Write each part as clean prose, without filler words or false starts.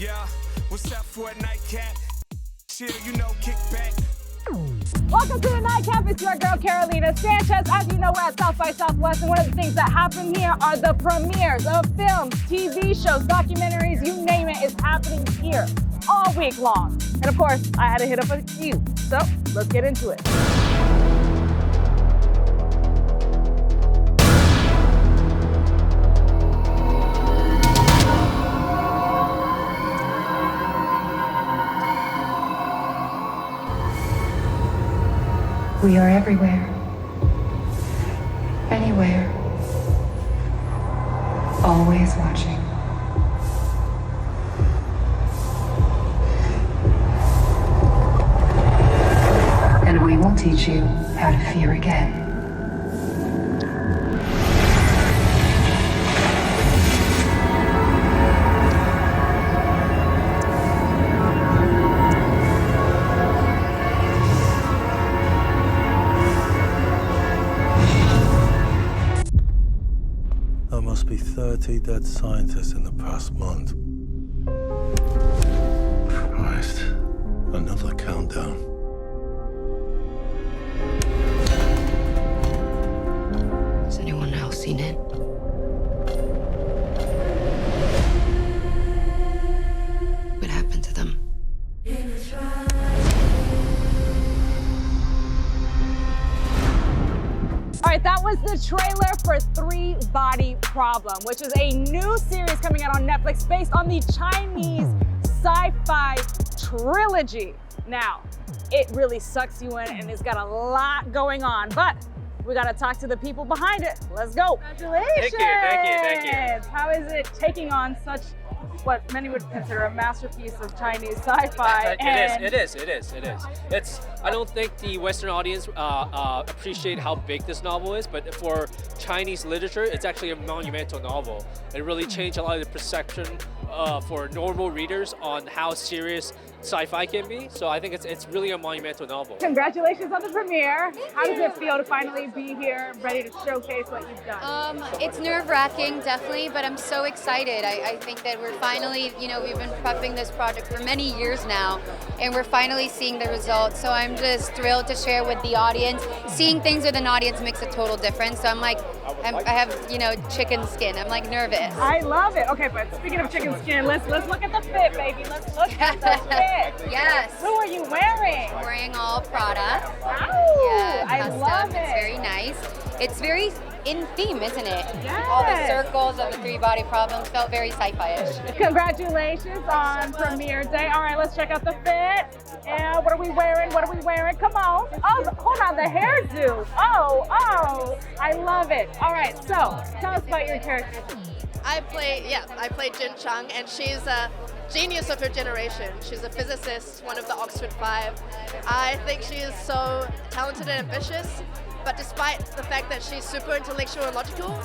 Yeah, what's up for a nightcap? Chill, you know, kick back. Welcome to the Nightcap. It's your girl, Carolina Sanchez. As you know, we're at South by Southwest, and one of the things that happen here are the premieres of films, TV shows, documentaries, you name it, is happening here all week long. And of course, I had to hit up a few. So let's get into it. We are everywhere, anywhere, always watching. And we will teach you how to fear again. There must be 30 dead scientists in the past month. Christ, another countdown. Has anyone else seen it? What happened to them? All right, that was the trailer for Three Body Problem, which is a new series coming out on Netflix based on the Chinese sci-fi trilogy. Now, it really sucks you in and it's got a lot going on, but we gotta talk to the people behind it. Let's go. Congratulations. Thank you. How is it taking on such what many would consider a masterpiece of Chinese sci-fi? It is. I don't think the Western audience appreciate how big this novel is, but for Chinese literature, it's actually a monumental novel. It really changed a lot of the perception for normal readers on how serious sci-fi can be. So I think it's really a monumental novel. Congratulations on the premiere. How does it feel to finally be here, ready to showcase what you've done? It's nerve-wracking, definitely, but I'm so excited. I think that we're finally, we've been prepping this project for many years now, and we're finally seeing the results. So I'm just thrilled to share with the audience. Seeing things with an audience makes a total difference. So I have, chicken skin. I'm like nervous. I love it. Okay, but speaking of chicken skin, let's look at the fit, baby. Let's look at the fit. Yes. Who are you wearing? I'm wearing all Prada. Oh, Yeah, I custom. love it. It's very nice. It's very in theme, isn't it? Yes. All the circles of the Three Body Problem felt very sci-fi-ish. Congratulations on premiere day. All right, let's check out the fit. And what are we wearing? Come on. Oh, hold on, the hairdo. Oh, I love it. All right, so tell us about your character. I play Jin Chang, and she's a genius of her generation. She's a physicist, one of the Oxford Five. I think she is so talented and ambitious, but despite the fact that she's super intellectual and logical,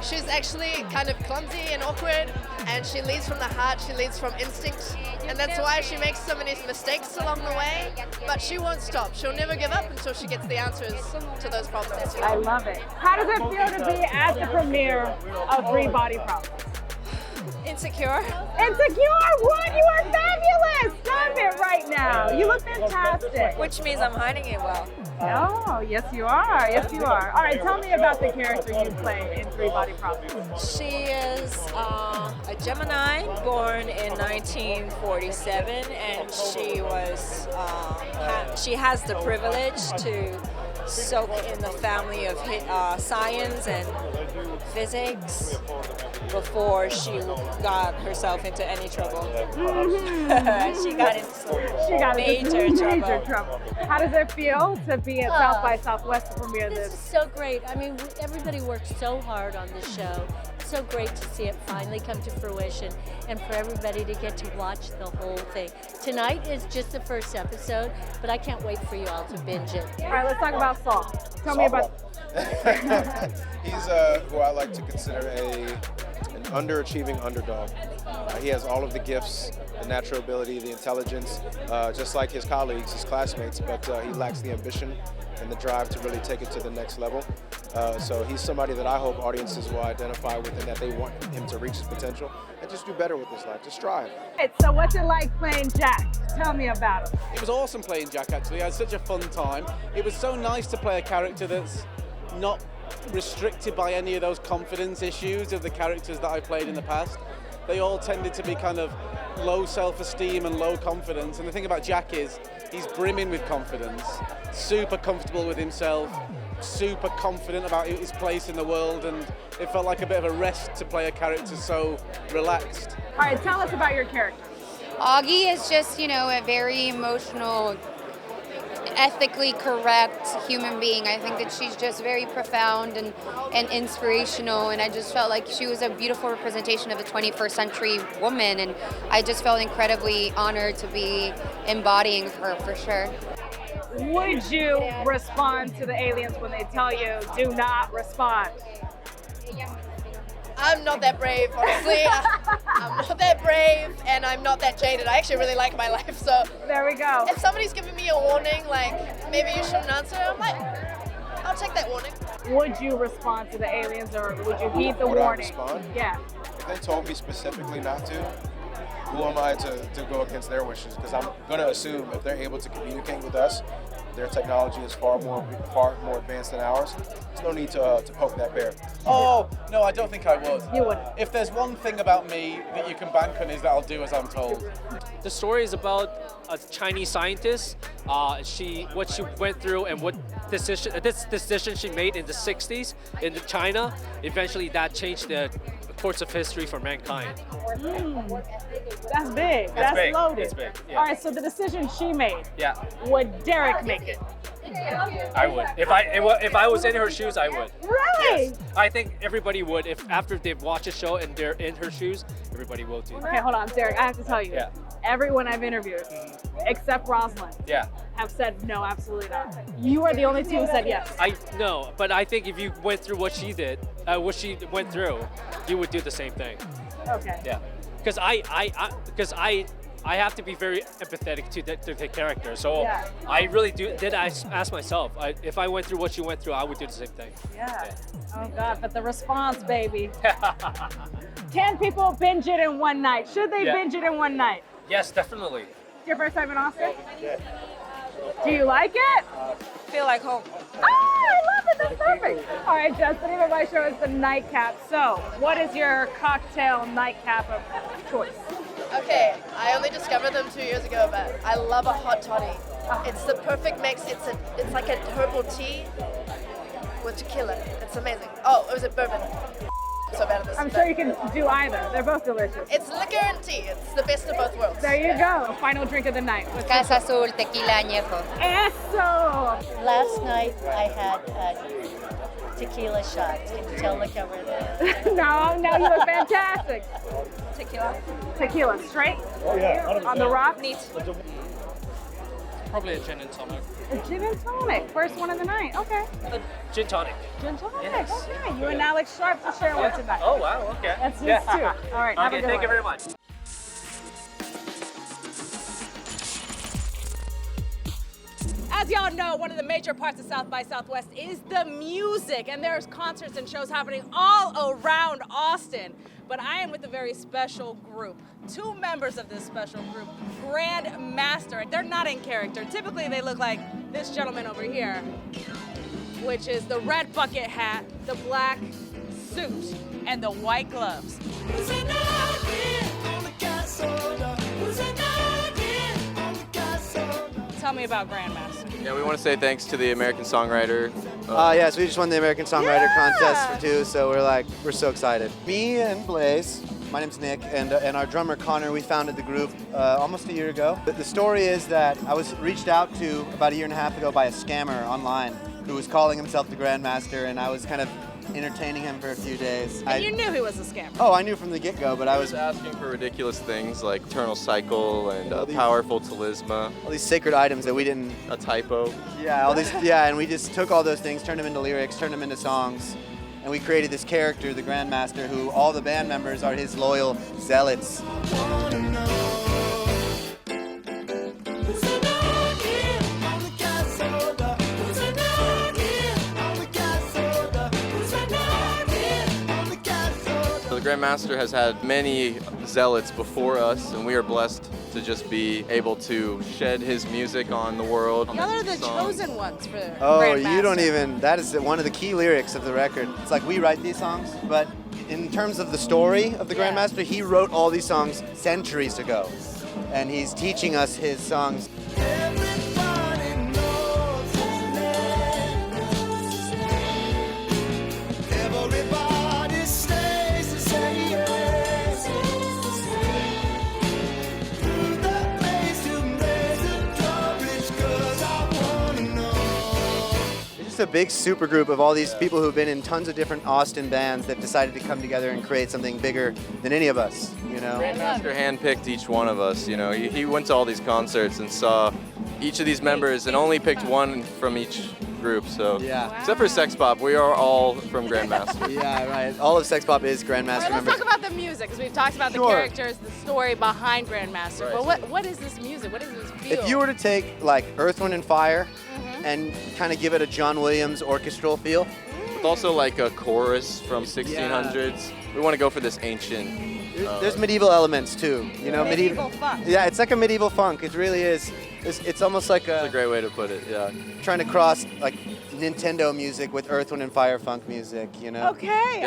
she's actually kind of clumsy and awkward, and she leads from the heart, she leads from instinct, and that's why she makes so many mistakes along the way, but she won't stop. She'll never give up until she gets the answers to those problems. I love it. How does it feel to be at the premiere of Three Body Problem? Insecure. What? You are fabulous! Stop it right now. You look fantastic. Which means I'm hiding it well. Oh, yes you are. All right, tell me about the character you play in Three Body Problem. She is a Gemini, born in 1947, and she has the privilege to soak in the family of science and physics before she got herself into any trouble. Mm-hmm. She got into major trouble. How does it feel to be at South by Southwest to premiere This this? is so great. I mean, everybody worked so hard on this show. It's so great to see it finally come to fruition and for everybody to get to watch the whole thing. Tonight is just the first episode, but I can't wait for you all to binge it. All right, let's talk about Saul. Tell me about. He's who I like to consider an underachieving underdog. He has all of the gifts, the natural ability, the intelligence, just like his colleagues, his classmates, but he lacks the ambition and the drive to really take it to the next level. So he's somebody that I hope audiences will identify with and that they want him to reach his potential and just do better with his life, just strive. So what's it like playing Jack? Tell me about him. It was awesome playing Jack, actually. I had such a fun time. It was so nice to play a character that's not restricted by any of those confidence issues of the characters that I played in the past. They all tended to be kind of low self-esteem and low confidence. And the thing about Jack is he's brimming with confidence, super comfortable with himself, super confident about his place in the world, and it felt like a bit of a rest to play a character so relaxed. All right, tell us about your character. Augie is just, you know, a very emotional, ethically correct human being. I think that she's just very profound and inspirational, and I just felt like she was a beautiful representation of the 21st century woman, and I just felt incredibly honored to be embodying her for sure. Would you respond to the aliens when they tell you, do not respond? I'm not that brave, honestly. I'm not that brave, and I'm not that jaded. I actually really like my life, so. There we go. If somebody's giving me a warning, like, maybe you shouldn't answer, I'm like, I'll take that warning. Would you respond to the aliens, or would you heed the Would warning? I respond? Yeah. If they told me specifically not to, who am I to go against their wishes? Because I'm going to assume if they're able to communicate with us, their technology is far more advanced than ours. There's no need to poke that bear. Oh, no, I don't think I would. You wouldn't. If there's one thing about me that you can bank on is that I'll do as I'm told. The story is about a Chinese scientist. What she went through and this decision she made in the 60s in China. Eventually, that changed the course of history for mankind. That's big. That's big. loaded. It's big. Yeah. All right, so the decision she made. Yeah, Would Derek make it? I would. If I was in her shoes, I would. Really? Yes. I think everybody would. If after they've watched the show and they're in her shoes, everybody will too. Okay, hold on, Derek. I have to tell you. Yeah. Everyone I've interviewed, except Rosalind, Yeah. have said no, absolutely not. You are the only two who said yes. I know, but I think if you went through what she did, what she went through, you would do the same thing. Okay. Yeah. Because I have to be very empathetic to the character. So Yeah. I really did ask myself, if I went through what she went through, I would do the same thing. Yeah. Oh God, but the response, baby. Can people binge it in one night? Should they Yeah. binge it in one night? Yes, definitely. It's your first time in Austin? Yeah. Do you like it? Feel like home. Oh, I love it. That's perfect. All right, Jess, the name of my show is the Nightcap. So, what is your cocktail nightcap of choice? Okay, I only discovered them 2 years ago, but I love a hot toddy. It's the perfect mix. It's like a herbal tea with tequila. It's amazing. Oh, it was a bourbon. So bad at this. I'm sure you can do either. They're both delicious. It's liquor and tea. It's the best of both worlds. There you go. Final drink of the night. Casa Azul, tequila añejo. Eso! Last night I had a tequila shot. Can you tell the camera that? No, you were fantastic. Tequila. Tequila, straight? Oh, yeah. On the rock? Neat. Probably a gin and tonic. A gin and tonic. First one of the night. Okay. Gin tonic. Gin tonic. Yes. Okay. You and Alex Sharp to share one tonight. Oh wow. Okay. That's his too. All right. Have a Okay. good Thank you one. very much. As y'all know, one of the major parts of South by Southwest is the music, and there's concerts and shows happening all around Austin. But I am with a very special group. Two members of this special group, GRANDMASTER. They're not in character. Typically, they look like this gentleman over here, which is the red bucket hat, the black suit, and the white gloves. Tell me about GRANDMASTER. Yeah, we want to say thanks to the American Songwriter. Yes, we just won the American Songwriter Contest for 2, so we're so excited. Me and Blaze, my name's Nick, and our drummer Connor, we founded the group almost a year ago. The story is that I was reached out to about a year and a half ago by a scammer online who was calling himself the GRANDMASTER, and I was kind of entertaining him for a few days. And you knew he was a scammer. Oh, I knew from the get-go, but I was asking for ridiculous things like Eternal Cycle and Powerful Talisma. all these sacred items that we didn't. A typo. Yeah, all these. Yeah, and we just took all those things, turned them into lyrics, turned them into songs, and we created this character, the GRANDMASTER, who all the band members are his loyal zealots. Grandmaster has had many zealots before us, and we are blessed to just be able to shed his music on the world. Y'all are the chosen ones for Grandmaster. You don't even, that is one of the key lyrics of the record. It's like we write these songs, but in terms of the story of the Grandmaster, he wrote all these songs centuries ago. And he's teaching us his songs. It's a big super group of all these people who've been in tons of different Austin bands that decided to come together and create something bigger than any of us, you know? Grandmaster handpicked each one of us, you know. He went to all these concerts and saw each of these members and only picked one from each group, so. Yeah. Wow. Except for Sex Pop, we are all from Grandmaster. Yeah, right. All of Sex Pop is Grandmaster Let's members. talk about the music, because we've talked about the characters, the story behind Grandmaster. Right. But what is this music? What does this feel? If you were to take like Earth, Wind & Fire and kind of give it a John Williams orchestral feel. With also like a chorus from 1600s. We want to go for this ancient. There's medieval elements too, you know, medieval funk. Yeah, it's like a medieval funk. It really is. It's almost like That's a great way to put it. Yeah. Trying to cross like Nintendo music with Earth, Wind & Fire funk music, you know. Okay.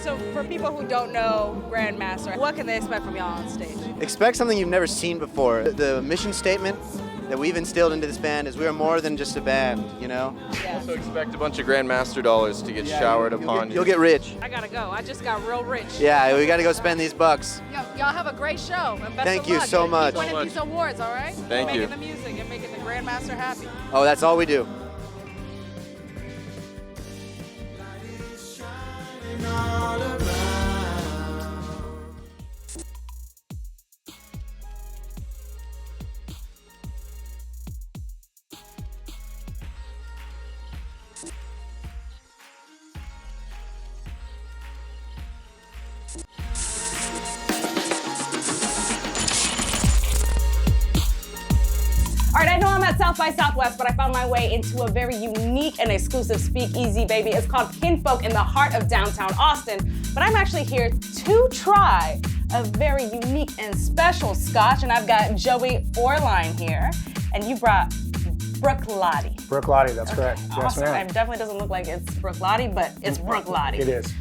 So for people who don't know Grandmaster, what can they expect from y'all on stage? Expect something you've never seen before. The mission statement that we've instilled into this band is we are more than just a band, you know? Yeah. Also expect a bunch of Grandmaster dollars to get showered upon you. You'll get rich. I gotta go. I just got real rich. Yeah, we gotta go spend these bucks. Y'all have a great show. And best Thank of you luck. so much. Keep winning these awards, all right? Thank you. Making the music and making the Grandmaster happy. Oh, that's all we do. All right, I know I'm at South by Southwest, but I found my way into a very unique and exclusive speakeasy, baby. It's called Kinfolk in the heart of downtown Austin. But I'm actually here to try a very unique and special scotch, and I've got Joey Orline here, and you brought Bruichladdich. Bruichladdich, that's correct. Yes, Awesome. ma'am. It definitely doesn't look like it's Bruichladdich, but it's Bruichladdich. It is.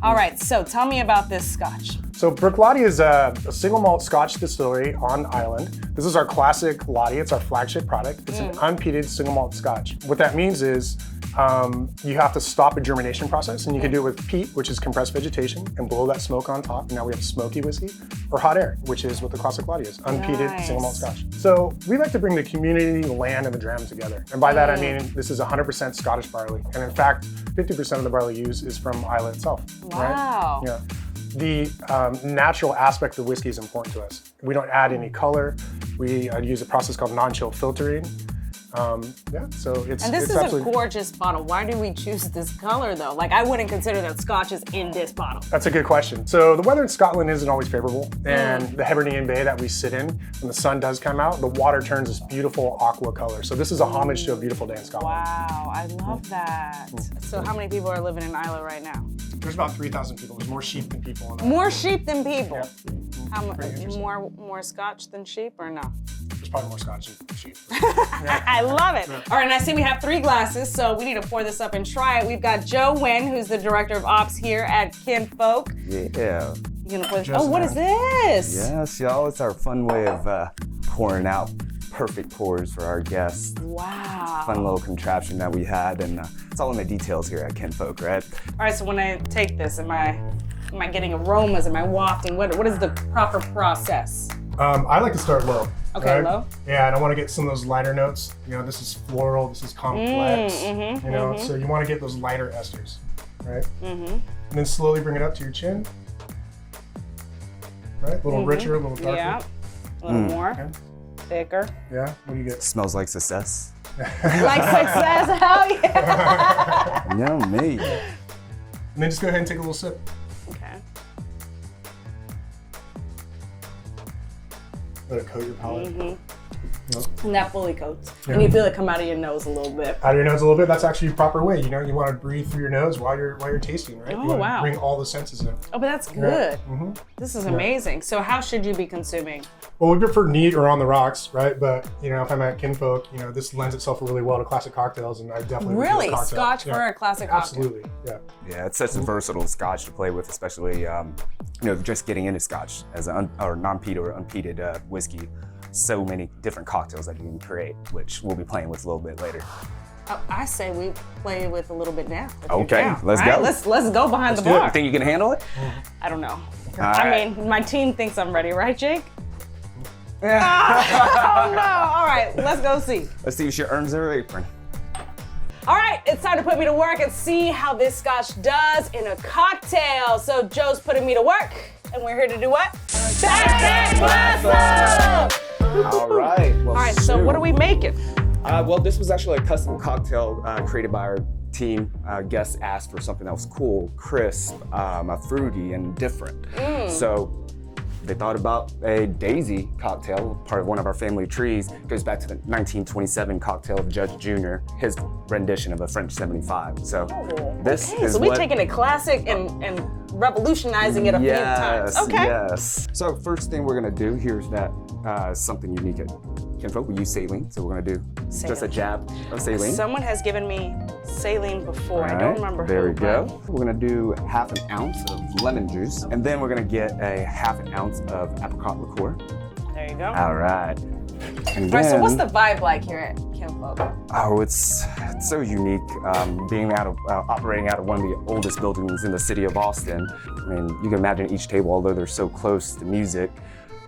All right, so tell me about this scotch. So Bruichladdich is a single malt Scotch distillery on island. This is our classic Lotti. It's our flagship product. It's an unpeated single malt Scotch. What that means is you have to stop a germination process, and you can do it with peat, which is compressed vegetation, and blow that smoke on top. Now we have smoky whiskey, or hot air, which is what the classic Lotti is, unpeated single malt Scotch. So we like to bring the community, the land, and the dram together. And by that I mean this is 100% Scottish barley, and in fact, 50% of the barley used is from Islay itself. Wow. Right? Yeah. The natural aspect of whiskey is important to us. We don't add any color. We use a process called non-chill filtering. Yeah, so it's And this it's is a absolutely, gorgeous bottle. Why do we choose this color though? Like I wouldn't consider that Scotch is in this bottle. That's a good question. So the weather in Scotland isn't always favorable, and the Hebridean Bay that we sit in, when the sun does come out, the water turns this beautiful aqua color. So this is a homage to a beautiful day in Scotland. Wow, I love that. So how many people are living in Islay right now? There's about 3,000 people. There's more sheep than people on that. More sheep than people. Yeah. How much? More Scotch than sheep, or no? There's probably more Scotch than sheep. I love it. All right, and I see we have 3 glasses, so we need to pour this up and try it. We've got Joe Nguyen, who's the director of ops here at Kinfolk. Yeah. You gonna pour this? Oh, what is this? Yes, y'all. It's our fun way of pouring out perfect pours for our guests. Wow. Fun little contraption that we had, and it's all in the details here at Kinfolk, right? All right, so when I take this, am I getting aromas? Am I wafting? What is the proper process? I like to start low. Okay, right? low. Yeah, and I want to get some of those lighter notes. You know, this is floral, this is complex. You know, so you want to get those lighter esters, right? And then slowly bring it up to your chin. Right, a little richer, a little darker. Yeah, a little more, Okay. thicker. Yeah, what do you get? Smells like success. Like success, hell yeah. Yeah, me. And then just go ahead and take a little sip. Okay. Let it coat your palate. Yep. And that fully coats. Yeah. And you feel it come out of your nose a little bit. Out of your nose a little bit. That's actually the proper way. You know, you want to breathe through your nose while you're tasting, right? Oh, you want wow. to bring all the senses in. Oh, but that's good. Yeah. This is Yeah. amazing. So how should you be consuming? Well, we prefer neat or on the rocks, right? But you know, if I'm at Kinfolk, you know, this lends itself really well to classic cocktails, and I definitely would do Really? a cocktail. Scotch for a classic cocktail? Absolutely, yeah. Yeah, it's such a versatile scotch to play with, especially you know, just getting into scotch as an non-peated or unpeated whiskey. So many different cocktails that you can create, which we'll be playing with a little bit later. I say we play with a little bit now. Okay, let's All right, go. let's go behind the bar. You think you can handle it? I don't know. All mean, my team thinks I'm ready, right, Jake? Oh no! All right, let's go see. Let's see if she earns her apron. All right, it's time to put me to work and see how this scotch does in a cocktail. So Joe's putting me to work, and we're here to do what? All right. Well, All right, so what are we making? Well, this was actually a custom cocktail created by our team. Guests asked for something that was cool, crisp, fruity, and different. So they thought about a daisy cocktail, part of one of our family trees. It goes back to the 1927 cocktail of Judge Jr., his rendition of a French 75. So this is so we're taking it classic and revolutionizing it a few times. Okay. Yes. So first thing we're gonna do, here's that something unique at Kinfolk. We use saline, so we're gonna do just a jab of saline. Someone has given me saline before. All I don't right, remember there who. we go. We're gonna do half an ounce of lemon juice, and then we're gonna get a half an ounce of apricot liqueur. There you go. All right. And All right, so then- what's the vibe like here at Kinfolk? Oh, it's so unique. Being operating out of one of the oldest buildings in the city of Austin. I mean, you can imagine each table, although they're so close, the music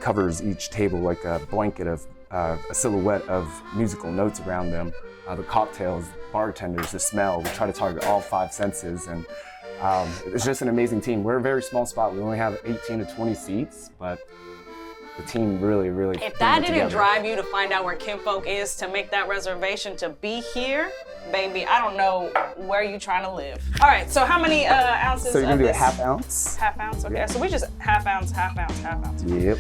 covers each table like a blanket of a silhouette of musical notes around them. The cocktails, bartenders, the smell. We try to target all 5 senses, and it's just an amazing team. We're a very small spot. We only have 18 to 20 seats, but the team really If that didn't drive you to find out where Kinfolk is to make that reservation to be here, baby, I don't know where you trying to live. All right, so how many ounces? So you're gonna of do a this? half ounce? Half ounce, okay. Yeah. So we just half ounce. Yep.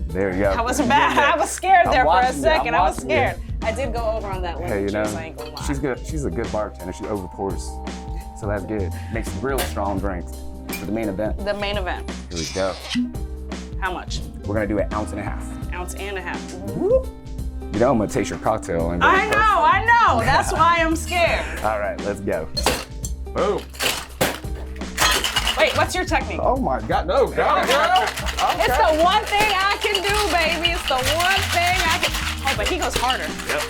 There you go. I wasn't bad. I was scared there for a second. I was watching scared. I did go over on that one. Hey, you know, I ain't gonna lie. she's good. She's a good bartender. She overpours, so that's good. Makes real strong drinks for the main event. The main event. Here we go. How much? We're gonna do an ounce and a half. Ounce and a half. You know I'm gonna taste your cocktail. And I know. That's why I'm scared. All right, let's go. Boom. Wait, what's your technique? Oh my God, no, go, girl. Okay. It's the one thing I can do, baby. It's the one thing I can. Oh, but he goes harder. Yep.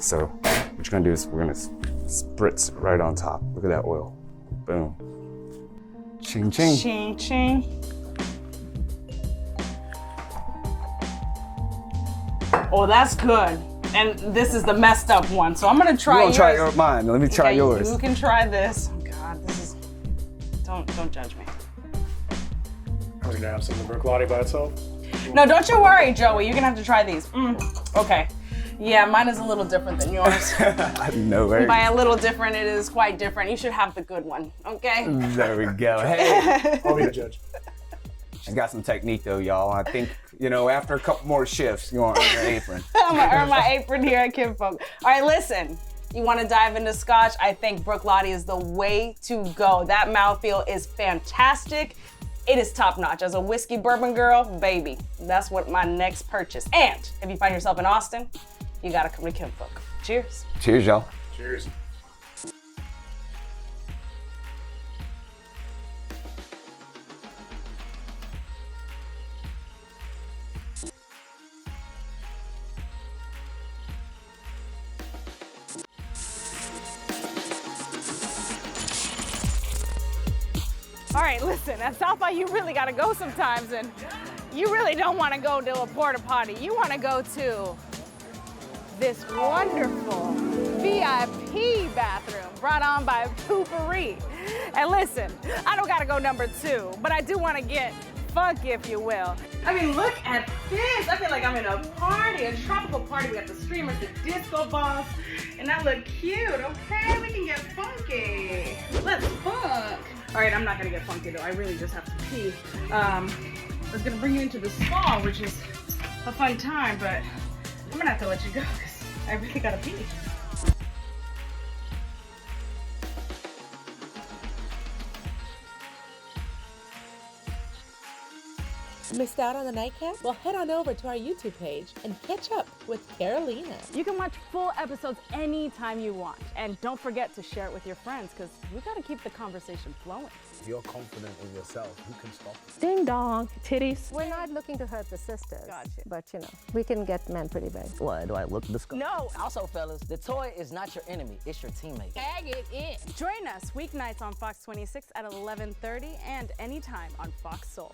So what you're gonna do is we're gonna spritz right on top. Look at that oil. Boom. Ching ching. Ching ching. Oh, that's good. And this is the messed up one, so I'm gonna try yours. Try mine. Let me try yours. You can try this. Oh God, this is. Don't judge me. I'm gonna have some of the Brook Lotti by itself. No, don't you worry, Joey. You're gonna have to try these. Okay. Yeah, mine is a little different than yours. No worries. By a little different, it is quite different. You should have the good one, okay? There we go. Hey. I'll be the judge. I got some technique though, y'all. I think, you know, after a couple more shifts, you want to earn your apron. I'm gonna earn my apron here at Kinfolk. All right, listen. You want to dive into scotch? I think Brook Lotti is the way to go. That mouthfeel is fantastic. It is top notch. As a whiskey bourbon girl, baby, that's what my next purchase. And if you find yourself in Austin, you gotta come to Kinfolk. Cheers. Cheers, y'all. Cheers. All right, listen, at South by you really gotta go sometimes, and you really don't wanna go to a porta potty. You wanna go to this wonderful VIP bathroom brought on by Poopery. And listen, I don't gotta go number 2, but I do wanna get funky, if you will. I mean, look at this. I feel like I'm in a party, a tropical party. We got the streamers, the disco balls, and that look cute. Okay, we can get funky. Let's funk. All right, I'm not gonna get funky though. I really just have to pee. I was gonna bring you into the spa, which is a fun time, but I'm gonna have to let you go because I really gotta pee. Missed out on the Nightcap? Well, head on over to our YouTube page and catch up with Carolina. You can watch full episodes anytime you want. And don't forget to share it with your friends because we gotta keep the conversation flowing. If you're confident in yourself, who can stop you? Ding dong, titties. We're not looking to hurt the sisters. Gotcha. But you know, we can get men pretty big. What, do I look disgusting? No! Also, fellas, the toy is not your enemy, it's your teammate. Tag it in. Join us weeknights on Fox 26 at 11:30 and anytime on Fox Soul.